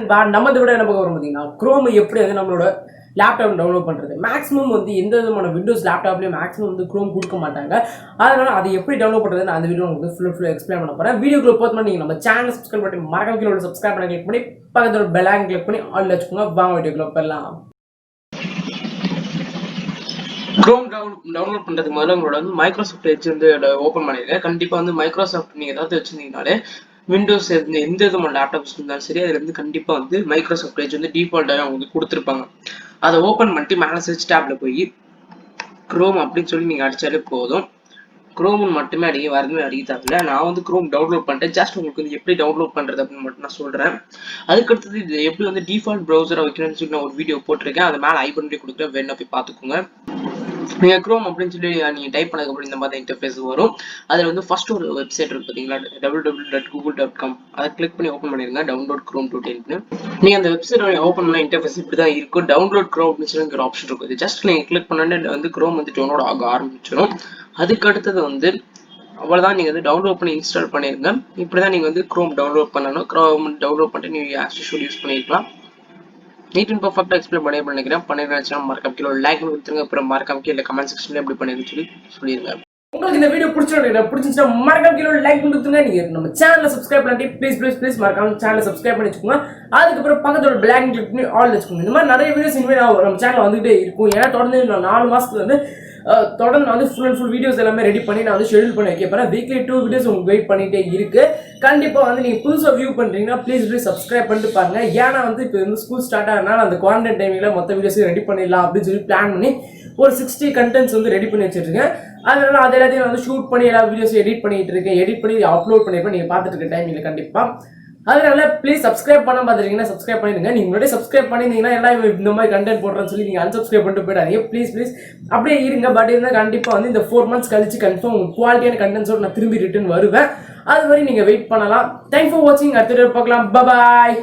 நண்பா நம்ம இதை விட என்ன பார்க்க வரும் பார்த்தீங்கன்னா குரோம் எப்படி வந்து நம்மளோட லேப்டாப் டவுன்லோட் பண்ணுறது. மேக்ஸிமம் வந்து எந்த விதமான விண்டோஸ் லேப்டாப்லேயும் மேக்ஸிமம் வந்து குரோம் கொடுக்க மாட்டாங்க. அதனால் அதை எப்படி டவுன்லோட் பண்ணுறது நான் அந்த வீடியோ உங்களுக்கு ஃபுல்லாக எக்ஸ்பிளைன் பண்ண போகிறேன். வீடியோக்குள்ள போது நீங்கள் நம்ம சேனல் சப்ஸ்கிரைப் பண்ணி மறக்காம கீழே சப்ஸ்கிரைப் பண்ணி கிளிக் பண்ணி பக்கத்தில் பெல் ஐகான் கிளிக் பண்ணி ஆல் வச்சுக்கோங்க. வாங்க வீடியோக்குள்ள போயிடலாம். குரோம் டவுன்லோட் பண்ணுறதுக்கு முதல்ல உங்களோட வந்து மைக்ரோசாஃப்ட் எட்ஜ் வந்து ஓப்பன் பண்ணிடுங்க. கண்டிப்பாக வந்து மைக்ரோசாஃப்ட் நீங்கள் ஏதாவது வச்சுருந்தீங்கனாலே விண்டோஸ் எந்த விதமான லேப்டாப்ஸ் இருந்தாலும் சரி அதில் வந்து கண்டிப்பாக வந்து மைக்ரோசாஃப்ட் எட்ஜ் வந்து டிஃபால்ட்டாக அவங்களுக்கு கொடுத்துருப்பாங்க. அதை ஓப்பன் பண்ணிட்டு மேலே சர்ச் டேப்ல போய் குரோம் அப்படின்னு சொல்லி நீங்கள் அடித்தாலே போதும். குரோம் மட்டுமே அடிக்க தேவையில்ல. நான் வந்து குரோம் டவுன்லோட் பண்ணிட்டேன். ஜஸ்ட் உங்களுக்கு வந்து எப்படி டவுன்லோட் பண்ணுறது அப்படின்னு மட்டும் நான் சொல்கிறேன். அதுக்கடுத்தது இது எப்படி வந்து டிஃபால்ட் ப்ரௌசரை வைக்கணும்னு சொல்லி நான் ஒரு வீடியோ போட்டிருக்கேன். அது மேலே ஐ பண்ணி கொடுக்குறேன், வேணா போய் பார்த்துக்கோங்க. நீங்கள் குரோம் அப்படின்னு சொல்லி நீங்கள் டைப் பண்ணதுக்கப்புறம் இந்த மாதிரி இன்டர்ஃபேஸ் வரும். அதில் வந்து ஃபர்ஸ்ட் ஒரு வெப்சைட் இருக்கு பார்த்தீங்களா, www.google.com. அதை கிளிக் பண்ணி ஓப்பன் பண்ணிடுங்க. டவுன்லோட் குரோம் டுடேன்னு நீங்கள் அந்த வெப்சைட் ஓப்பன் பண்ண இன்டர்ஃபேஸ் இப்படி தான் இருக்கும். டவுன்லோட் குரோம் அப்படின்னு சொல்லி ஒரு ஆப்ஷன் இருக்குது. ஜஸ்ட் நீங்கள் கிளிக் பண்ணோன்னே வந்து குரோம் வந்து டவுன்லோட் ஆக ஆரம்பிச்சிடும். அதுக்கு அடுத்தது வந்து அவ்வளோதான், நீங்கள் வந்து டவுன்லோட் பண்ணி இன்ஸ்டால் பண்ணிடுங்க. இப்படி தான் நீங்கள் வந்து குரோம் டவுன்லோட் பண்ணணும். குரோம் டவுன்லோட் பண்ணிட்டு நீங்கள் ஆஸ் யூஷுவல் யூஸ் பண்ணிக்கலாம். நீட் அண்ட் பர்ஃபெக்டாக எக்ஸ்பிளைன் பண்ணிக்கிறேன். மறக்காம கீழே லைக் கொடுத்துருங்க. அப்புறம் மறக்காம கீழே கமெண்ட் செக்ஷன்ல எப்படி பண்ணிருன்னு சொல்லிடுங்க. உங்களுக்கு இந்த வீடியோ பிடிச்சிருந்துச்சுன்னா மறக்காம கீழே லைக் கொடுத்துருங்க. நீங்க நம்ம சேனலை சப்ஸ்கிரைப் பண்ணி ப்ளீஸ் மறக்காம சேனலை சப்ஸ்கிரைப் பண்ணி வச்சுக்கோங்க. அதுக்கப்புறம் பக்கத்தோட பிளாக் கிளிக் பண்ணி ஆல் வச்சுக்கோங்க. இந்த மாதிரி நிறைய வீடியோஸ் இனிமேல் நம்ம சேனல் வந்துகிட்டே இருக்கும். ஏன்னா தொடர்ந்து 4 மாசத்துல வந்து தொடர்ந்து வந்து ஃபுல் அண்ட் ஃபுல் வீடியோஸ் எல்லாமே ரெடி பண்ணி நான் வந்து ஷெடியூல் பண்ணி வைக்க போகிறேன். வீக்லி 2 வீடியோஸ் உங்களுக்கு வெயிட் பண்ணிகிட்டே இருக்குது. கண்டிப்பாக வந்து நீங்கள் புதுசாக வியூ பண்ணுறீங்கன்னா ப்ளீஸ் சப்ஸ்கிரைப் பண்ணிட்டு பாருங்கள். ஏன்னா வந்து இப்போ வந்து ஸ்கூல் ஸ்டார்ட் ஆகிறதுனால அந்த குவாரண்டைன் டைமில் மொத்த வீடியோஸையும் ரெடி பண்ணிடலாம் அப்படின்னு சொல்லி பிளான் பண்ணி ஒரு 60 கண்டென்ட்ஸ் வந்து ரெடி பண்ணி வச்சுருக்கேன். அதனால அது எல்லாத்தையும் வந்து ஷூட் பண்ணி எல்லா வீடியோஸும் எடிட் பண்ணி அப்லோட் பண்ணியிருப்பேன். நீங்கள் பார்த்துட்டு இருக்க டைமில் கண்டிப்பாக. அதனால ப்ளீஸ் சப்ஸ்கிரைப் பண்ண பார்த்துருக்கீங்கன்னா சப்ஸ்கிரைப் பண்ணிடுங்க. நீங்கள் முன்னாடி சப்ஸ்கிரைப் பண்ணியிருந்தீங்கன்னா எல்லாம் இந்த மாதிரி கண்டென்ட் போடுறேன்னு சொல்லி நீங்கள் அன்சப்ஸ்கிரைப் பண்ணிட்டு போயிடாதீங்க. ப்ளீஸ் அப்படியே இருங்க. பட் இருந்தால் கண்டிப்பாக வந்து இந்த 4 months கழிச்சு கன்ஃபார்ம் குவாலிட்டியான கண்டென்ட்ஸோடு நான் திரும்பி ரிட்டர்ன் வருவேன். அது வரை நீங்கள் வெயிட் பண்ணலாம். தேங்க்ஸ் ஃபார் வாட்சிங். அடுத்த வீடியோ பார்க்கலாம். பாய்.